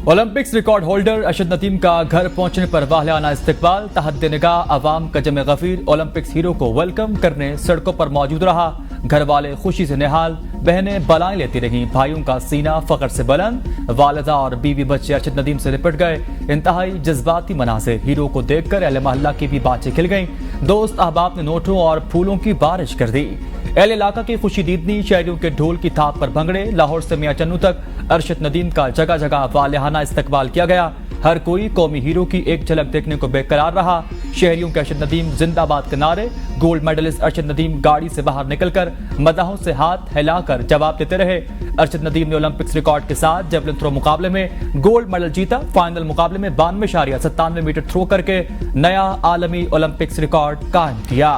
Olympics record holder Arshad Nadeem का घर पहुंचने पर वाहियाना इस्तकबाल। तहत निगाह अवाम का जमे गफीर ओलंपिक्स हीरो को वेलकम करने सड़कों पर मौजूद रहा। घर वाले खुशी से निहाल, बहनें बलाएं लेती रहीं, भाइयों का सीना फख्र से बुलंद। वालिदा और बीवी बच्चे अरशद नदीम से लिपट गए। इंतहाई जज्बाती मनाज़िर, हीरो को देखकर अहले मोहल्ला की भी बातें खिल गईं। दोस्त अहबाब ने नोटों और फूलों की बारिश कर दी। अहले इलाका की खुशी दीदनी, शहरियों के ढोल की थाप पर भंगड़े। लाहौर से मियां चन्नू तक अरशद नदीम का जगह जगह वालिहाना इस्तकबाल किया गया। हर कोई कौमी हीरो की एक झलक देखने को बेकरार रहा। शहरियों के अरशद नदीम जिंदाबाद के नारे। गोल्ड मेडलिस्ट अरशद नदीम गाड़ी से बाहर निकलकर मदाहों से हाथ हिलाकर जवाब देते रहे। अरशद नदीम ने ओलंपिक्स रिकॉर्ड के साथ जेवलिन थ्रो मुकाबले में गोल्ड मेडल जीता। फाइनल मुकाबले में 92.97 मीटर थ्रो करके नया आलमी ओलंपिक्स रिकॉर्ड कायम किया।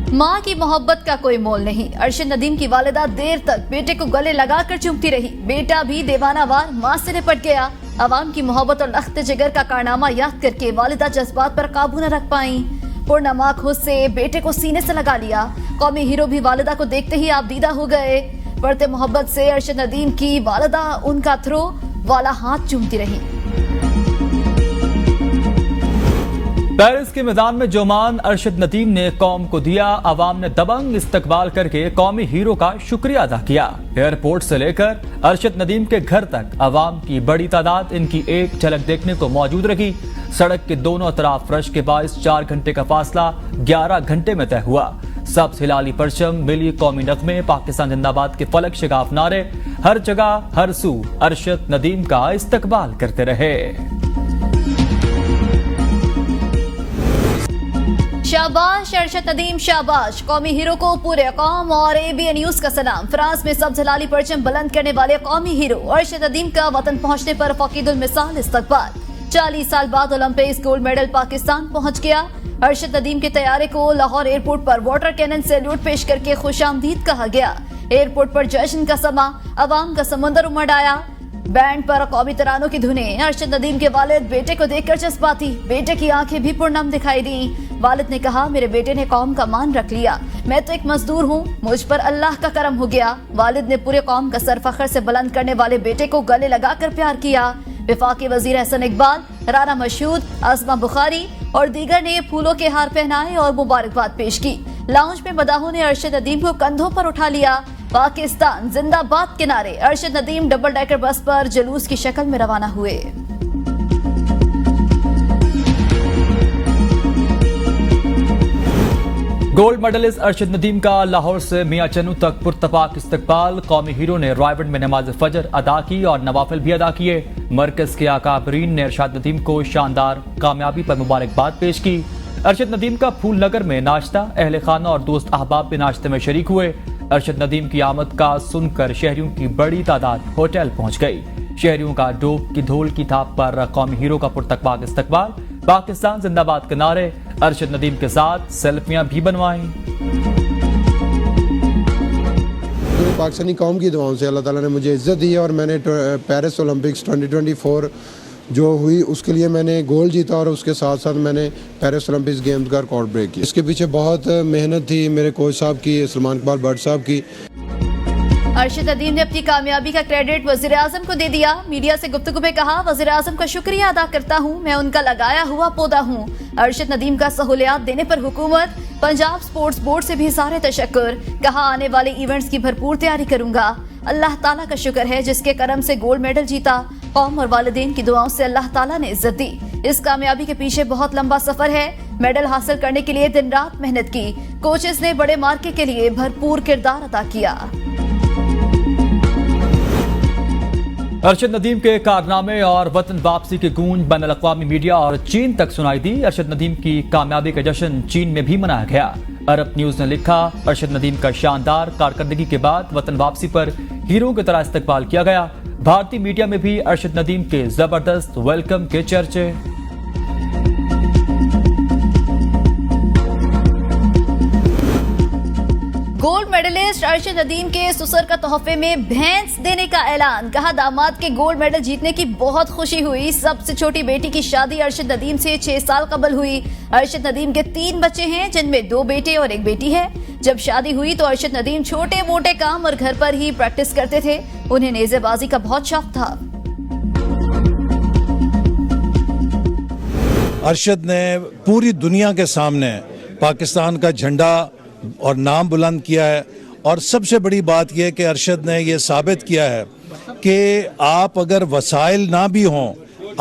माँ की मोहब्बत का कोई मोल नहीं। अरशद नदीम की वालिदा देर तक बेटे को गले लगाकर चूमती रही। बेटा भी दीवानावार माँ से निपट गया। अवाम की मोहब्बत और लख्त जिगर का कारनामा याद करके वालिदा जज्बात पर काबू न रख पाई। पुरनमा खुद से बेटे को सीने से लगा लिया। कौमी हीरो भी वालिदा को देखते ही आबदीदा हो गए। बढ़ते मोहब्बत से अरशद नदीम की वालिदा उनका थ्रो वाला हाथ चूमती रही। पेरिस के मैदान में जोमान अरशद नदीम ने कौम को दिया। अवाम ने दबंग इस्तकबाल करके कौमी हीरो का शुक्रिया अदा किया। एयरपोर्ट से लेकर अरशद नदीम के घर तक अवाम की बड़ी तादाद इनकी एक झलक देखने को मौजूद रही। सड़क के दोनों तरफ रश के बायस 4 घंटे का फासला 11 घंटे में तय हुआ। सब्ज हिलाली परचम, मिली कौमी नगमे, पाकिस्तान जिंदाबाद के फलक शिगाफ नारे, हर जगह हर सू अरशद नदीम का इस्तकबाल करते रहे। शाबाश अरशद नदीम, शाबाश। कौमी हीरो को पूरे कौम और ABN न्यूज का सलाम। फ्रांस में सब्ज हिलाली परचम बुलंद करने वाले कौमी हीरो अरशद नदीम का वतन पहुंचने पर फकीदुल मिसाल इस्तकबाल। 40 साल बाद ओलंपिक्स गोल्ड मेडल पाकिस्तान पहुंच गया। अरशद नदीम के तैयारे को लाहौर एयरपोर्ट पर वाटर कैनन सैल्यूट पेश करके खुशामदीद कहा गया। एयरपोर्ट पर जश्न का समा, अवाम का समुंदर उमड़ आया। बैंड पर कौमी तरानों की धुनें। अरशद नदीम के वालिद बेटे को देखकर जज्बाती, बेटे की आंखें भी पुरनम दिखाई दी। वालिद ने कहा, मेरे बेटे ने कौम का मान रख लिया। मैं तो एक मजदूर हूँ, मुझ पर अल्लाह का करम हो गया। वालिद ने पूरे कौम का सर फख्र से बुलंद करने वाले बेटे को गले लगाकर प्यार किया। वफाकी वजीर अहसन इकबाल, राना मशहूद, आजमा बुखारी और दीगर ने फूलों के हार पहनाए और मुबारकबाद पेश की। लाउंज में मदाहों ने अरशद नदीम को कंधों पर उठा लिया। पाकिस्तान जिंदाबाद के नारे। Arshad Nadeem double decker bus पर जुलूस की शक्ल में रवाना हुए। गोल्ड मेडलिस्ट अरशद नदीम का लाहौर से मियां चन्नू तक पुरतपाक इस्तकबाल। कौमी हीरो ने रायबंड में नमाज फजर अदा की और नवाफिल भी अदा किए। मरकज के अकाबरीन ने अरशद नदीम को शानदार कामयाबी पर मुबारकबाद पेश की। अरशद नदीम का फूल नगर में नाश्ता, अहले खाना और दोस्त अहबाब भी नाश्ते में शरीक हुए। अरशद नदीम की आमद का सुनकर शहरियों की बड़ी तादाद होटल पहुंच गई। शहरियों का डोप की ढोल की थाप पर कौमी हीरो का पुरतपाक इस्तकबाल। पाकिस्तान जिंदाबाद के नारे। अरशद नदीम के साथ सेल्फियां भी बनवाई। पाकिस्तानी कौम की दुआओं से अल्लाह ताला ने मुझे इज्जत दी है और मैंने पेरिस ओलंपिक्स 2024 जो हुई उसके लिए मैंने गोल्ड जीता और उसके साथ साथ मैंने पेरिस ओलंपिक्स गेम्स का रिकॉर्ड ब्रेक किया। इसके पीछे बहुत मेहनत थी मेरे कोच साहब की, सलमान इकबाल भट्ट साहब की। अरशद नदीम ने अपनी कामयाबी का क्रेडिट वजीर आजम को दे दिया। मीडिया से गुफ्तगू में कहा, वजीर आजम का शुक्रिया अदा करता हूँ, मैं उनका लगाया हुआ पौधा हूँ। अरशद नदीम का सहूलियात देने पर हुकूमत, पंजाब स्पोर्ट्स बोर्ड से भी सारे तशक्कुर। कहा, आने वाले इवेंट्स की भरपूर तैयारी करूंगा। अल्लाह ताला का शुक्र है जिसके करम से गोल्ड मेडल जीता। कौम और वालिदैन की दुआओं से अल्लाह ताला ने इज्जत दी। इस कामयाबी के पीछे बहुत लंबा सफर है। मेडल हासिल करने के लिए दिन रात मेहनत की। कोचेस ने बड़े मार्के के लिए भरपूर किरदार अदा किया। अरशद नदीम के कारनामे और वतन वापसी की गूंज बैनुल अक़वामी मीडिया और चीन तक सुनाई दी। अरशद नदीम की कामयाबी का जश्न चीन में भी मनाया गया। अरब न्यूज ने लिखा, अरशद नदीम का शानदार कारकर्दगी के बाद वतन वापसी पर हीरो की तरह इस्तकबाल किया गया। भारतीय मीडिया में भी अरशद नदीम के जबरदस्त वेलकम के चर्चे। गोल्ड मेडलिस्ट अरशद नदीम के ससुर का तोहफे में भैंस देने का ऐलान। कहा दामाद के गोल्ड मेडल जीतने की बहुत खुशी हुई। सबसे छोटी बेटी की शादी अरशद नदीम से 6 साल कबल हुई। अरशद नदीम के 3 बच्चे हैं, जिनमें 2 बेटे और 1 बेटी है। जब शादी हुई तो अरशद नदीम छोटे मोटे काम और घर पर ही प्रैक्टिस करते थे। उन्हें नेज़ेबाजी का बहुत शौक था। अरशद ने पूरी दुनिया के सामने पाकिस्तान का झंडा और नाम बुलंद किया है, और सबसे बड़ी बात यह कि अरशद ने यह साबित किया है कि आप अगर वसाइल ना भी हों,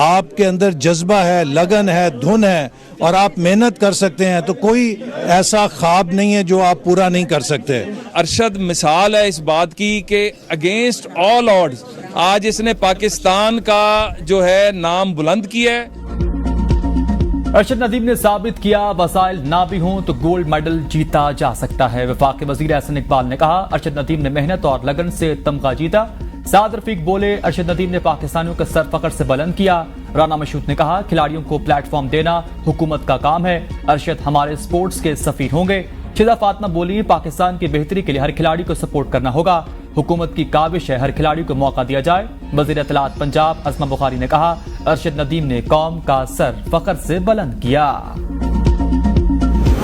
आपके अंदर जज्बा है, लगन है, धुन है और आप मेहनत कर सकते हैं, तो कोई ऐसा ख्वाब नहीं है जो आप पूरा नहीं कर सकते। अरशद मिसाल है इस बात की कि अगेंस्ट ऑल ऑड्स आज इसने पाकिस्तान का जो है नाम बुलंद किया है। अरशद नदीम ने साबित किया वसाइल ना भी हों तो गोल्ड मेडल जीता जा सकता है। वफाक वजीर एहसन इकबाल ने कहा अरशद नदीम ने मेहनत और लगन से तमगा जीता। साद रफीक बोले अरशद नदीम ने पाकिस्तानियों का सर फखर से बुलंद किया। राना मशहूद ने कहा खिलाड़ियों को प्लेटफॉर्म देना हुकूमत का काम है। अरशद हमारे स्पोर्ट्स के सफीर होंगे। शिदा फातिमा बोली पाकिस्तान की बेहतरी के लिए हर खिलाड़ी को सपोर्ट करना होगा। हुकूमत की काविश है हर खिलाड़ी को मौका दिया जाए। वजीर इत्तलात पंजाब असमा बुखारी ने कहा अरशद नदीम ने कौम का सर फखर से बुलंद किया।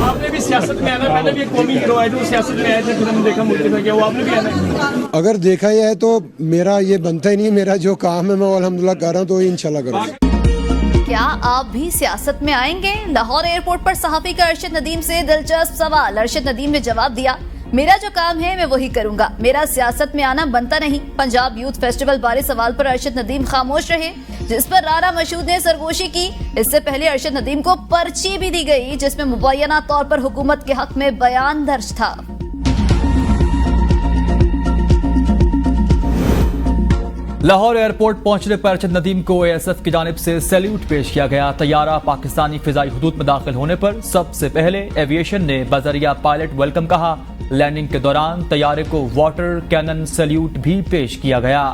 आपने भी सियासत में आना, मैंने भी एक कौमी हीरो है जो सियासत में आए थे, फिल्म देखा मुल्क में गया, वो आपने भी आना। अगर देखा ही है तो मेरा ये बनता ही नहीं, मेरा जो काम है मैं वो अल्हम्दुलिल्लाह कर रहा हूँ, तो इंशाल्लाह करूँगा। क्या आप भी सियासत में आएंगे? लाहौर एयरपोर्ट पर सहाफी का अरशद नदीम से दिलचस्प सवाल। अरशद नदीम ने जवाब दिया मेरा जो काम है मैं वही करूंगा, मेरा सियासत में आना बनता नहीं। पंजाब यूथ फेस्टिवल बारे सवाल पर अरशद नदीम खामोश रहे, जिस पर राना मशहूद ने सरगोशी की। इससे पहले अरशद नदीम को पर्ची भी दी गई जिसमें मुबैना तौर पर हुकूमत के हक में बयान दर्ज था। लाहौर एयरपोर्ट पहुंचने पर अरशद नदीम को एएसएफ की जानिब से सैल्यूट पेश किया गया। तैयारा पाकिस्तानी फिजाई हुदूद में दाखिल होने पर सबसे पहले एविएशन ने बजरिया पायलट वेलकम कहा। लैंडिंग के दौरान तैयारे को वाटर कैनन सैल्यूट भी पेश किया गया।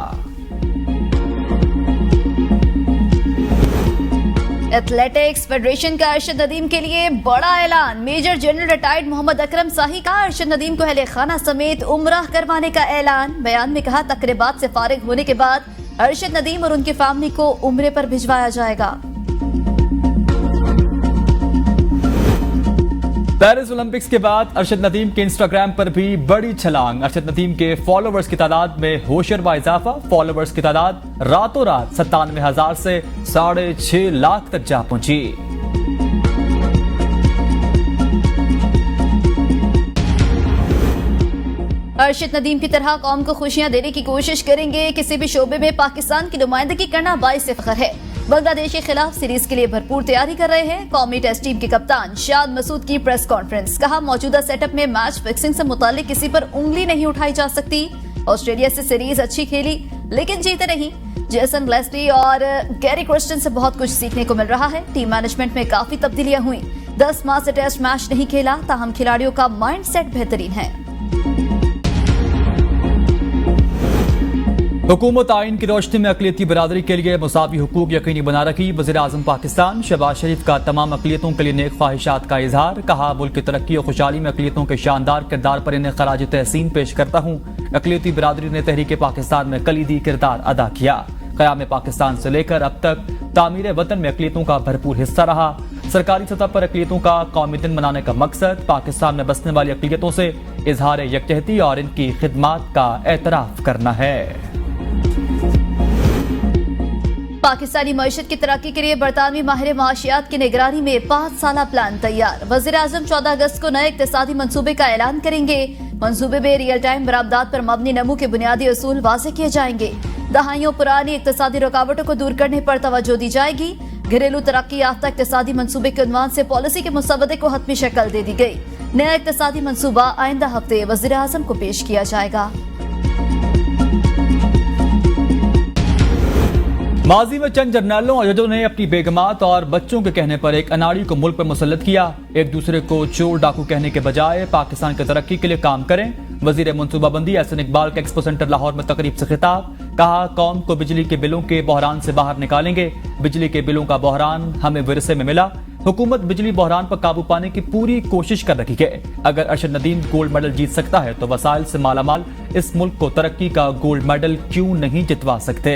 एथलेटिक्स फेडरेशन का अरशद नदीम के लिए बड़ा ऐलान। Major general retired Mohammad Akram शाही का अरशद नदीम को अहले खाना समेत उम्राह करवाने का ऐलान। बयान में कहा तकरीबात से फारिग होने के बाद अरशद नदीम और उनकी फैमिली को उम्रे पर भिजवाया जाएगा। पेरिस ओलंपिक्स के बाद अरशद नदीम के इंस्टाग्राम पर भी बड़ी छलांग। अरशद नदीम के फॉलोवर्स की तादाद में होशरबा इजाफा। फॉलोवर्स की तादाद रातों रात 97,000 से 6.5 लाख तक जा पहुंची। अरशद नदीम की तरह कौम को खुशियां देने की कोशिश करेंगे। किसी भी शोबे में पाकिस्तान की नुमाइंदगी करना बाइस फख्र है। बांग्लादेश के खिलाफ सीरीज के लिए भरपूर तैयारी कर रहे हैं। कौमी टेस्ट टीम के कप्तान शाद मसूद की प्रेस कॉन्फ्रेंस। कहा मौजूदा सेटअप में मैच फिक्सिंग से मुताल्लिक किसी पर उंगली नहीं उठाई जा सकती। ऑस्ट्रेलिया से सीरीज अच्छी खेली लेकिन जीते नहीं। जेसन ग्लेस्ली और गैरी क्रिस्टन से बहुत कुछ सीखने को मिल रहा है। टीम मैनेजमेंट में काफी तब्दीलियां हुई। 10 माह से टेस्ट मैच नहीं खेला, ताहम खिलाड़ियों का माइंड सेट बेहतरीन है। हुकूमत आइन की रोशनी में अकलियती बरादरी के लिए मुसावी हुकूक यकीनी बना रखी। वज़ीर-ए-आज़म पाकिस्तान शहबाज शरीफ का तमाम अकलियतों के लिए नेक ख्वाहिशात का इजहार। कहा मुल्क की तरक्की और खुशहाली में अकलियतों के शानदार किरदार पर इन्हें खराज तहसीन पेश करता हूँ। अकलियती बरादरी ने तहरीक पाकिस्तान में कलीदी किरदार अदा किया। क़याम पाकिस्तान से लेकर अब तक तामीर वतन में अकलियतों का भरपूर हिस्सा रहा। सरकारी सतह पर अकलियतों का कौमी दिन मनाने का मकसद पाकिस्तान में बसने वाली अकलियतों से इजहार यकजहती और इनकी खिदमात का एतराफ करना है। पाकिस्तानी मईशत की तरक्की के लिए बरतानवी माहिर माशियात की निगरानी में 5 साला प्लान तैयार। वज़ीर-ए-आज़म 14 अगस्त को नए इक्तिसादी मंसूबे का ऐलान करेंगे। मंसूबे में रियल टाइम बरामदात पर मबनी नमू के बुनियादी असूल वाज़ेह किए जाएंगे। दहाइयों पुरानी इक्तिसादी रुकावटों को दूर करने पर तवज्जो दी जाएगी। घरेलू तरक्की याफ्ता इक्तिसादी मंसूबे के उन्वान से पॉलिसी के मुसवदे को हतमी शक्ल दे दी गई। नया इक्तिसादी मंसूबा आइंदा हफ्ते वज़ीर-ए-आज़म को पेश किया जाएगा। माजी में चंद जर्नैलों और जजों ने अपनी बेगमात और बच्चों के कहने पर एक अनाड़ी को मुल्क पर मुसल्लत किया। एक दूसरे को चोर डाकू कहने के बजाय पाकिस्तान की तरक्की के लिए काम करें। वजीर मनसूबाबंदी एहसन इकबाल का एक्सपो सेंटर लाहौर में तकरीब से खिताब। कहा कौम को बिजली के बिलों के बहरान से बाहर निकालेंगे। बिजली के बिलों का बहरान हमें विरसे में मिला। हुकूमत बिजली बहरान पर काबू पाने की पूरी कोशिश कर रही है। अगर अरशद नदीम गोल्ड मेडल जीत सकता है तो वसाइल से मालामाल इस मुल्क को तरक्की का गोल्ड मेडल क्यों नहीं जितवा सकते।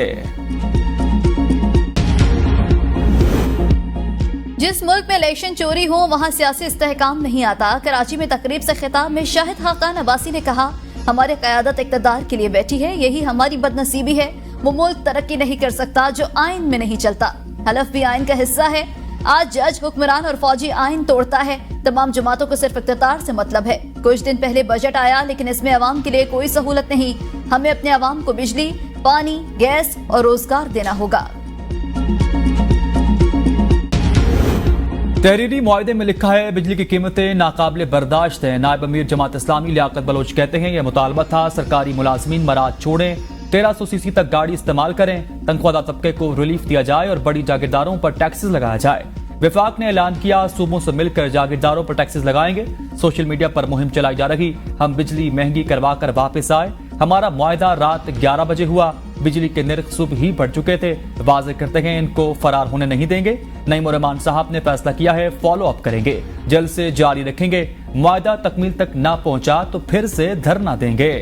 जिस मुल्क में इलेक्शन चोरी हो वहां सियासी इस्तेहकाम नहीं आता। कराची में तकरीब से खिताब में शाहिद खाकान अब्बासी ने कहा, हमारी क़यादत इक़्तिदार के लिए बैठी है, यही हमारी बदनसीबी है। वो मुल्क तरक्की नहीं कर सकता जो आइन में नहीं चलता। हलफ भी आइन का हिस्सा है। आज जज, हुक्मरान और फौजी आइन तोड़ता है। तमाम जमातों को सिर्फ इक़्तिदार से मतलब है। कुछ दिन पहले बजट आया लेकिन इसमें अवाम के लिए कोई सहूलत नहीं। हमें अपने अवाम को बिजली, पानी, गैस और रोजगार देना होगा। तहरीरी मुआहदे में लिखा है, बिजली की कीमतें नाकाबिले बर्दाश्त है। नायब अमीर जमात इस्लामी लियाकत बलोच कहते हैं, यह मुतालबा था सरकारी मुलाजमीन मराज छोड़ें, 1300 सीसी तक गाड़ी इस्तेमाल करें, तनख्वाहदार तबके को रिलीफ दिया जाए और बड़ी जागीरदारों पर टैक्सेस लगाया जाए। विफाक ने ऐलान किया, सूबों से मिलकर जागीरदारों पर टैक्सेस लगाएंगे। सोशल मीडिया पर मुहिम चलाई जा रही, हम बिजली महंगी करवा कर वापस आए। हमारा मुआहदा रात 11 बजे हुआ, बिजली के निर्ख सुबह ही बढ़ चुके थे। वाज़ेह करते हैं इनको फरार होने नहीं देंगे। नईम रहमान साहब ने फैसला किया है, फॉलो अप करेंगे, जल्द से जारी रखेंगे। मुआहदा तकमील तक ना पहुंचा तो फिर से धरना देंगे।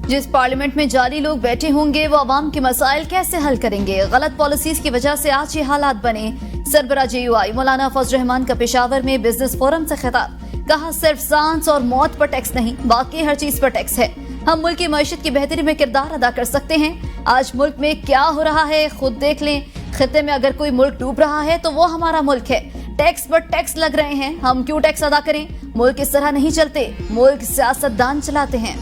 जिस पार्लियामेंट में जाली लोग बैठे होंगे वो अवाम के मसाइल कैसे हल करेंगे। गलत पॉलिसीज की वजह से आज ये हालात बने। सरबरा JUI मौलाना फजल रहमान का पेशावर में बिजनेस फोरम से खिताब, कहा सिर्फ सांस और मौत पर टैक्स नहीं, बाकी हर चीज पर टैक्स है। हम मुल्क की मईशत की बेहतरी में किरदार अदा कर सकते हैं। आज मुल्क में क्या हो रहा है खुद देख लें। खिते में अगर कोई मुल्क डूब रहा है तो वो हमारा मुल्क है। टैक्स पर टैक्स लग रहे हैं, हम क्यों टैक्स अदा करें। मुल्क इस तरह नहीं चलते, मुल्क सियासतदान चलाते हैं।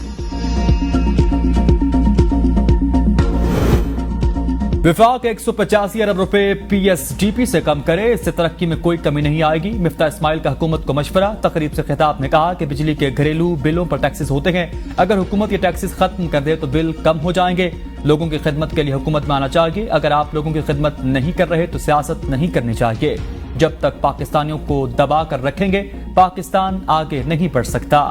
विफाक 185 अरब रुपए PSDP से कम करे, इससे तरक्की में कोई कमी नहीं आएगी। मिफ्ता इस्माइल का हुकूमत को मशवरा, तकरीब से खिताब में कहा कि बिजली के घरेलू बिलों पर टैक्सेस होते हैं, अगर हुकूमत ये टैक्सेस खत्म कर दे तो बिल कम हो जाएंगे। लोगों की खिदमत के लिए हुकूमत में आना चाहिए। अगर आप लोगों की खिदमत नहीं कर रहे तो सियासत नहीं करनी चाहिए। जब तक पाकिस्तानियों को दबा कर रखेंगे पाकिस्तान आगे नहीं बढ़ सकता।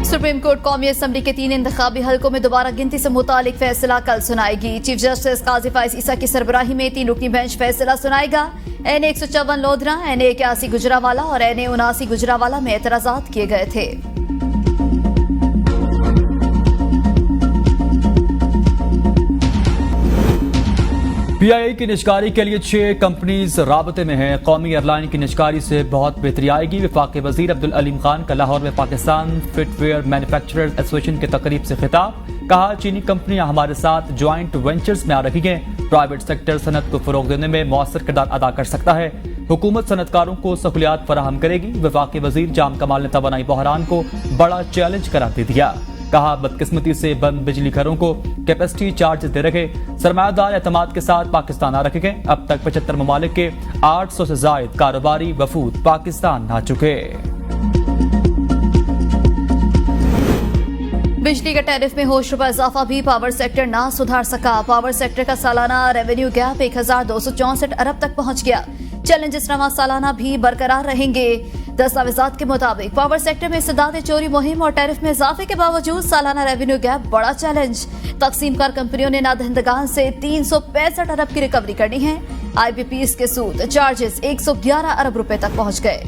सुप्रीम कोर्ट कौमी असम्बली के 3 इंतखाबी हलकों में दोबारा गिनती से मुतालिक फैसला कल सुनाएगी। चीफ जस्टिस काजी फाइज ईसा की सरबराही में 3 रुकनी बेंच फैसला सुनाएगा। NA 154 लोधरा, NA 81 गुजरावाला और NA 79 गुजरावाला में एतराजात किए गए थे। PIA की निजकारी के लिए 6 कंपनीज राबते में हैं। कौमी एयरलाइन की निजकारी से बहुत बेहतरी आएगी। वफाकी वजीर अब्दुल अलीम खान का लाहौर में पाकिस्तान फिटवेयर मैन्युफैक्चरर्स एसोसिएशन के तकरीब से खिताब, कहा चीनी कंपनियां हमारे साथ ज्वाइंट वेंचर्स में आ रही हैं। प्राइवेट सेक्टर सनत को फरोग देने में मौसर किरदार अदा कर सकता है। हुकूमत सनतकारों को सहूलियात फराहम करेगी। वफाकी वजीर जाम कमाल ने तवानाई बहरान को बड़ा चैलेंज करार दे दिया, कहा बदकिस्मती से बंद बिजली घरों को कैपेसिटी चार्ज दे रखे। सरमायादार एतमाद के साथ पाकिस्तान आ रखे गए। अब तक 75 ममालिक के 800 से जायद कारोबारी वफूद पाकिस्तान आ चुके। बिजली के टैरिफ में होश रुपए इजाफा भी पावर सेक्टर ना सुधार सका। पावर सेक्टर का सालाना रेवेन्यू गैप 1264 अरब तक पहुंच गया। चैलेंजेस रवा सालाना भी बरकरार रहेंगे। दस्तावेजात के मुताबिक पावर सेक्टर में इस्तेदाद चोरी मुहिम और टैरिफ में इजाफे के बावजूद सालाना रेवेन्यू गैप बड़ा चैलेंज। तकसीम कार कंपनियों ने नादहिंदगान से 365 अरब की रिकवरी करनी है। IPPs के सूद चार्जेस 111 अरब रुपए तक पहुंच गए।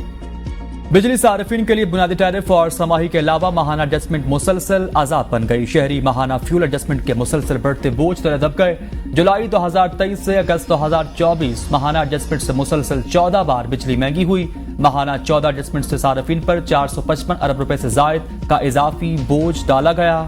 बिजली सार्फिन के लिए बुनियादी टैरिफ और समाही के अलावा माहाना एडजस्टमेंट मुसलसल आजाद बन गई। शहरी माहाना फ्यूल एडजस्टमेंट के मुसलसल बढ़ते बोझ तले दब गए। जुलाई 2023 से अगस्त 2024 माहाना एडजस्टमेंट से मुसलसल 14 बार बिजली महंगी हुई। माहाना 14 एडजस्टमेंट से सार्फिन पर 455 अरब रुपए से जायद का इजाफी बोझ डाला गया।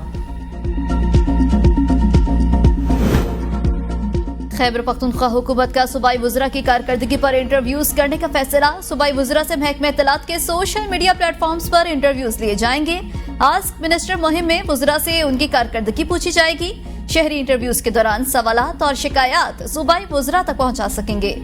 खैबर पख्तूनख्वा हुकूमत का सूबाई वुज़रा की कारकर्दगी पर इंटरव्यूज करने का फैसला। सूबाई वुज़रा से महकमे इत्तलात के सोशल मीडिया प्लेटफॉर्म्स पर इंटरव्यूज लिए जाएंगे। आस्क मिनिस्टर मुहिम में वुज़रा से उनकी कारकर्दगी पूछी जाएगी। शहरी इंटरव्यूज के दौरान सवालात और शिकायत सूबाई वुज़रा तक पहुंचा सकेंगे।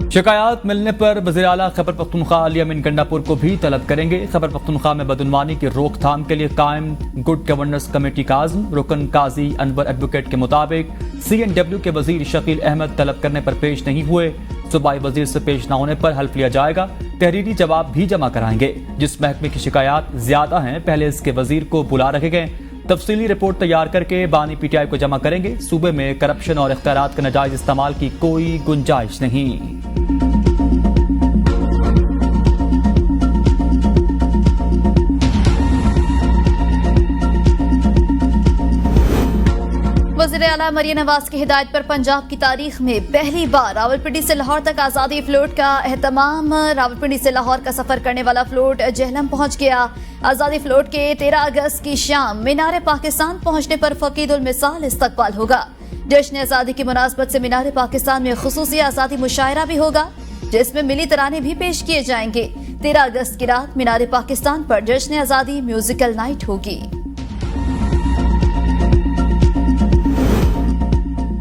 शिकायत मिलने पर वज़ीर-ए-आला खैबर पख्तूनख्वा अली अमीन गंडापुर को भी तलब करेंगे। खैबर पख्तूनख्वा में बदउनवानी की रोकथाम के लिए कायम गुड गवर्नेंस कमेटी का आज़म। रुकन काजी अनवर एडवोकेट के मुताबिक CNW के वजीर शकील अहमद तलब करने पर पेश नहीं हुए। सूबाई वजीर से पेश न होने पर हल्फ लिया जाएगा। तहरीरी जवाब भी जमा कराएंगे। जिस महकमे की शिकायत ज्यादा हैं, पहले इसके वजीर को बुला रखे गए। तफसीली रिपोर्ट तैयार करके बानी PTI को जमा करेंगे। सूबे में करप्शन और इख्तियारात के नाजायज इस्तेमाल की कोई गुंजाइश नहीं। वज़ीर आला मरियम नवाज की हिदायत पर पंजाब की तारीख में पहली बार रावलपिंडी से लाहौर तक आज़ादी फ्लोट का एहतमाम। रावलपिंडी से लाहौर का सफर करने वाला फ्लोट जेहलम पहुंच गया। आज़ादी फ्लोट के 13 अगस्त की शाम मीनार पाकिस्तान पहुंचने पर फकीदुल मिसाल इस्तकबाल होगा। जश्न आज़ादी की मुनासबत से मीनार पाकिस्तान में खुसूसी आज़ादी मुशायरा भी होगा, जिसमें मिली तराने भी पेश किए जाएंगे। 13 अगस्त की रात मीनार पाकिस्तान पर जश्न आज़ादी म्यूजिकल नाइट होगी।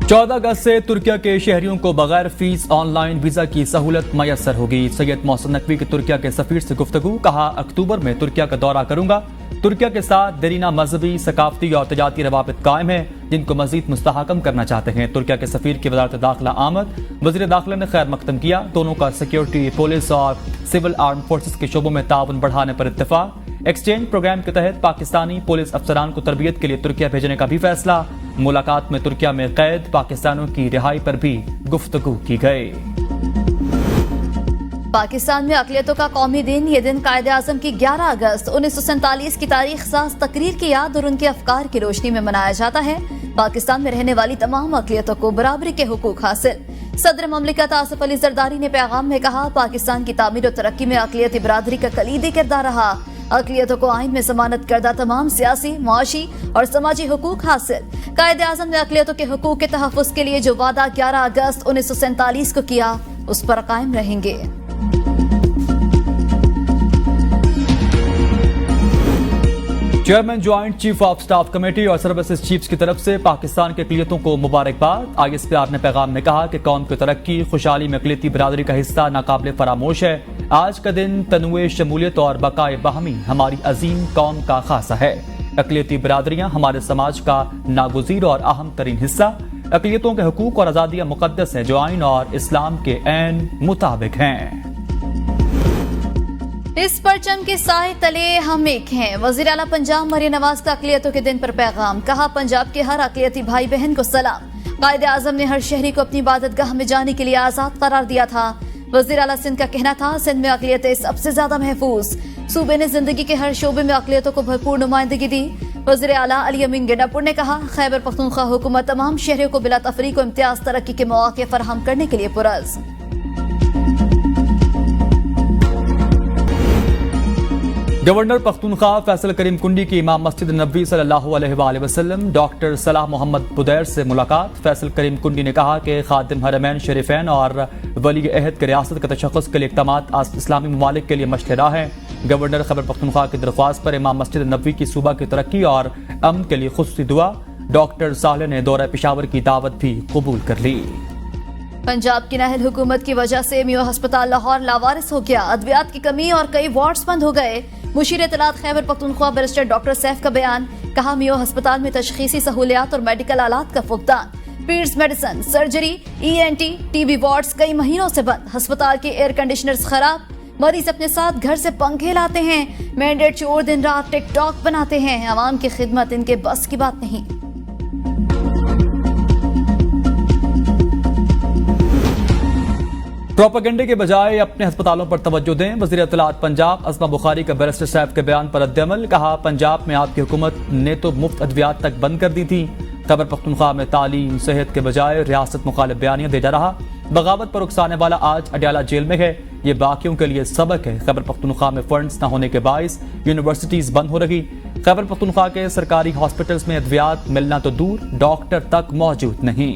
14 अगस्त से तुर्किया के शहरियों को बगैर फीस ऑनलाइन वीजा की सहूलत मैसर होगी। सैयद मोहसिन नकवी की तुर्किया के सफीर से गुफ्तगू। कहा, अक्टूबर में तुर्किया का दौरा करूंगा। तुर्किया के साथ देरीना मजहबी, सकाफती और तजारती रवाबित कायम है, जिनको मजीद मुस्तहकम करना चाहते हैं। तुर्किया के सफीर की वजारत दाखिला आमद। वजीर दाखिला ने खैर मकदम किया। दोनों का सिक्योरिटी, पुलिस और सिविल आर्म फोर्सेस के शोबों में ताउन बढ़ाने पर इत्तेफाक। एक्सचेंज प्रोग्राम के तहत पाकिस्तानी पुलिस अफसरान को तरबियत के लिए तुर्किया भेजने का भी फैसला। मुलाकात में तुर्किया में कैद पाकिस्तानियों की रिहाई पर भी गुफ्तगू की गई। पाकिस्तान में अक़लियतों का कौमी दिन। ये दिन कायदे आज़म की 11 अगस्त 1947 की तारीख साज तकरीर की याद और उनके अफकार की रोशनी में मनाया जाता है। पाकिस्तान में रहने वाली तमाम अक़लियतों को बराबरी के हुकूक हासिल। सदर ममलिकत आसिफ अली जरदारी ने पैगाम में कहा, पाकिस्तान की तामीर और तरक्की में अक़लियती बरादरी का कलीदी किरदार रहा। अक़लियतों को आइन में जमानत करदा तमाम सियासी, मुआशी और समाजी हुकूक हासिल। कायदे आज़म ने अक़लियतों के हुकूक के तहफ़्फ़ुज़ के लिए जो वादा 11 अगस्त 1947 को किया, उस पर कायम रहेंगे। Chairman joint chief of staff committee और सर्विसेज चीफ्स की तरफ से पाकिस्तान के अक़लियतों को मुबारकबाद। ISPR ने पैगाम में कहा कि कौम की तरक्की, खुशहाली में अक़लियती बिरादरी का हिस्सा नाकाबिले फरामोश है। आज का दिन तनूए, शमूलियत और बकाए बाहमी हमारी अजीम कौम का खासा है। अक़लियती बिरादरियां हमारे समाज का नागुज़ीर और अहम तरीन हिस्सा। अक़लियतों के हुकूक और आज़ादियां मुक़द्दस हैं, जो आइन और इस्लाम के ऐन मुताबिक हैं। इस परचम के साए तले हम एक हैं। वज़ीर आला पंजाब मरियम नवाज का अक़लियतों के दिन पर पैगाम। कहा, पंजाब के हर अक़लियती भाई बहन को सलाम। कायदे आज़म ने हर शहरी को अपनी इबादतगाह में जाने के लिए आज़ाद करार दिया था। वज़ीर आला सिंध का कहना था, सिंध में अक़लियतें सबसे ज्यादा महफूज। सूबे ने जिंदगी के हर शोबे में अक़लियतों को भरपूर नुमाइंदगी दी। वज़ीर आला अली अमीन गंडापुर ने कहा, खैबर पख्तूनख्वा हुकूमत तमाम शहरियों को बिला तफरीक को इम्तियाज तरक्की के मौके फराहम करने के लिए पुरअज़्म। गवर्नर पख्तूनख्वा फैसल करीम कुंडी की इमाम मस्जिद नबवी सल्लल्लाहु अलैहि वसल्लम डॉक्टर सलाह मोहम्मद बुदैर से मुलाकात। फैसल करीम कुंडी ने कहा कि खादिम हरमैन शरीफैन और वली अहद के रियासत के तशख़्ख़ुस के लिए इक़दामात इस्लामी ममालिक के लिए मशले राह हैं। गवर्नर खैबर पख्तूनख्वा की दरख्वास्त पर इमाम मस्जिद नबवी की सूबा की तरक्की और अमन के लिए खुसूसी दुआ। डॉक्टर साले ने दौरा पेशावर की दावत भी कबूल कर ली। पंजाब की नाहल हुकूमत की वजह से मियो अस्पताल लाहौर लावारिस हो गया। अद्वियात की कमी और कई वार्ड्स बंद हो गए। मुशीर इत्तलात खैबर पख्तूनख्वा बैरिस्टर डॉक्टर सैफ का बयान। कहा, मियो अस्पताल में तशखीसी सहूलियात और मेडिकल आलात का फुकदान, peds medicine, surgery, ENT, TB wards कई महीनों से बंद। अस्पताल के एयर कंडीशनर्स खराब। मरीज अपने साथ घर से पंखे लाते हैं। मैंडेट चोर दिन रात टिकटॉक बनाते हैं। आवाम की खिदमत इनके बस की बात नहीं। प्रोपेगेंडे के बजाय अपने अस्पतालों पर तवज्जो दें। वज़ीर इत्तलात पंजाब अज़मा बुखारी का बैरिस्टर साहब के बयान पर रद्द-ए-अमल। कहा, पंजाब में आपकी हुकूमत ने तो मुफ्त अद्वियात तक बंद कर दी थी। खैबर पख्तूनख्वा में तालीम, सेहत के बजाय रियासत मुखालिफ बयानियां दे जा रहा। बगावत पर उकसाने वाला आज अडयाला जेल में है। ये बाकियों के लिए सबक है। खैबर पख्तूनख्वा में फंड्स न होने के बाइस यूनिवर्सिटीज बंद हो रही। खैबर पख्तूनख्वा के सरकारी हॉस्पिटल्स में अद्वियात मिलना तो दूर, डॉक्टर तक मौजूद नहीं।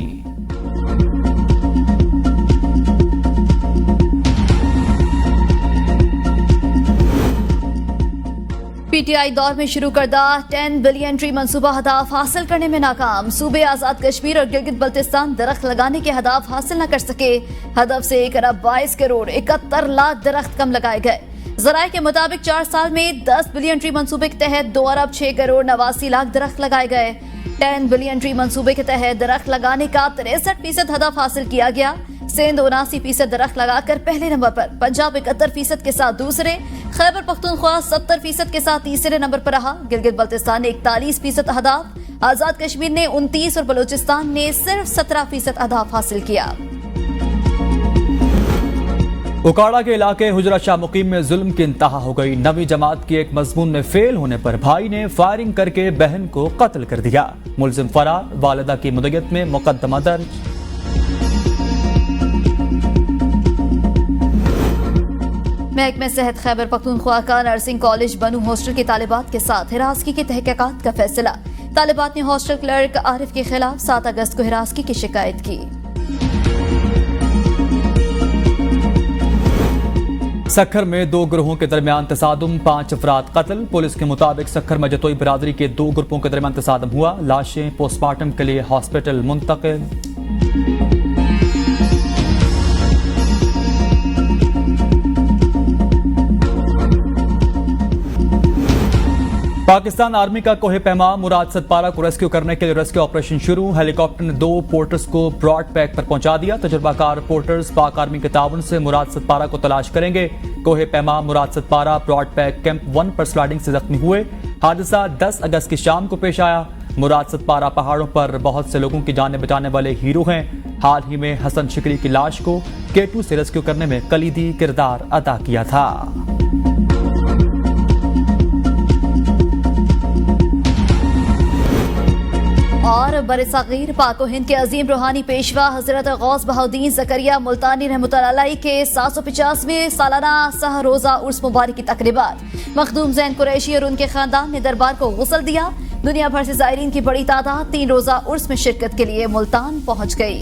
PTI दौर में शुरू करदा 10 बिलियन ट्री मंसूबा हदाफ हासिल करने में नाकाम। सूबे आजाद कश्मीर और गिलगित बल्तिस्तान दरख्त लगाने के हदाफ हासिल न कर सके। हदफ से 1 अरब 22 करोड़ 71 लाख दरख्त कम लगाए गए। जराये के मुताबिक 4 साल में 10 बिलियन ट्री मंसूबे के तहत 2 अरब 6 करोड़ 89 लाख दरख्त लगाए गए। 10 बिलियन ट्री मंसूबे के तहत दरख्त लगाने का 63% हदफ हासिल किया गया। सिंध 79% दरख्त लगाकर पहले नंबर पर, पंजाब 71% के साथ दूसरे, खैबर पख्तूनख्वा 70% के साथ तीसरे नंबर पर रहा। गिलगित बल्तिस्तान ने 41% अहदाफ, आजाद कश्मीर ने 29 और बलूचिस्तान ने सिर्फ 17% अहदाफ हासिल किया। उकाड़ा के इलाके हुजरा शाह मुकीम में जुल्म की इंतहा हो गई। नवी जमात की एक मजमून में फेल होने पर भाई ने फायरिंग करके बहन को कत्ल कर दिया। मुलजिम फरार, वालिदा की मुद्दत में मुकदमा दर्ज। महकमे सेहत खैबर पख्तूनख्वा का नर्सिंग कॉलेज बनू हॉस्टल की तालिबात के साथ हिरासगी की तहकीकात का फैसला। तालिबात ने हॉस्टल क्लर्क आरिफ के खिलाफ 7 अगस्त को हिरासगी की शिकायत की। सखर में 2 ग्रोहों के दरमियान तसादुम, 5 अफराद कत्ल। पुलिस के मुताबिक सखर में जतोई बिरादरी के 2 ग्रुपों के दरमियान तसादुम हुआ। लाशें पोस्टमार्टम के लिए हॉस्पिटल मुंतकिल। पाकिस्तान आर्मी का कोहे पैमा मुराद सतपारा को रेस्क्यू करने के लिए रेस्क्यू ऑपरेशन शुरू। हेलीकॉप्टर ने 2 पोर्टर्स को ब्रॉड पैक पर पहुंचा दिया। तजुर्बाकार पोर्टर्स पाक आर्मी के ताउन से मुराद सतपारा को तलाश करेंगे। कोहे पैमा मुराद सतपारा ब्रॉड पैक कैंप 1 पर स्लाइडिंग से जख्मी हुए। हादसा 10 अगस्त की शाम को पेश आया। मुराद सतपारा पहाड़ों पर बहुत से लोगों की जानें बचाने वाले हीरो हैं। हाल ही में हसन शिकरी की लाश को K2 से रेस्क्यू करने में कलीदी किरदार अदा किया था। और बरसगीर पाक हिंद के अजीम रूहानी पेशवा हजरत गौस बहाउद्दीन ज़करिया मुल्तानी रहमतुल्लाह अलैह के 750वें सालाना सह रोजा उर्स मुबारक की तकरीबात। मखदूम जैन कुरैशी और उनके खानदान ने दरबार को गुस्ल दिया। दुनिया भर से ज़ायरीन की बड़ी तादाद 3 रोजा उर्स में शिरकत के लिए मुल्तान पहुंच गई।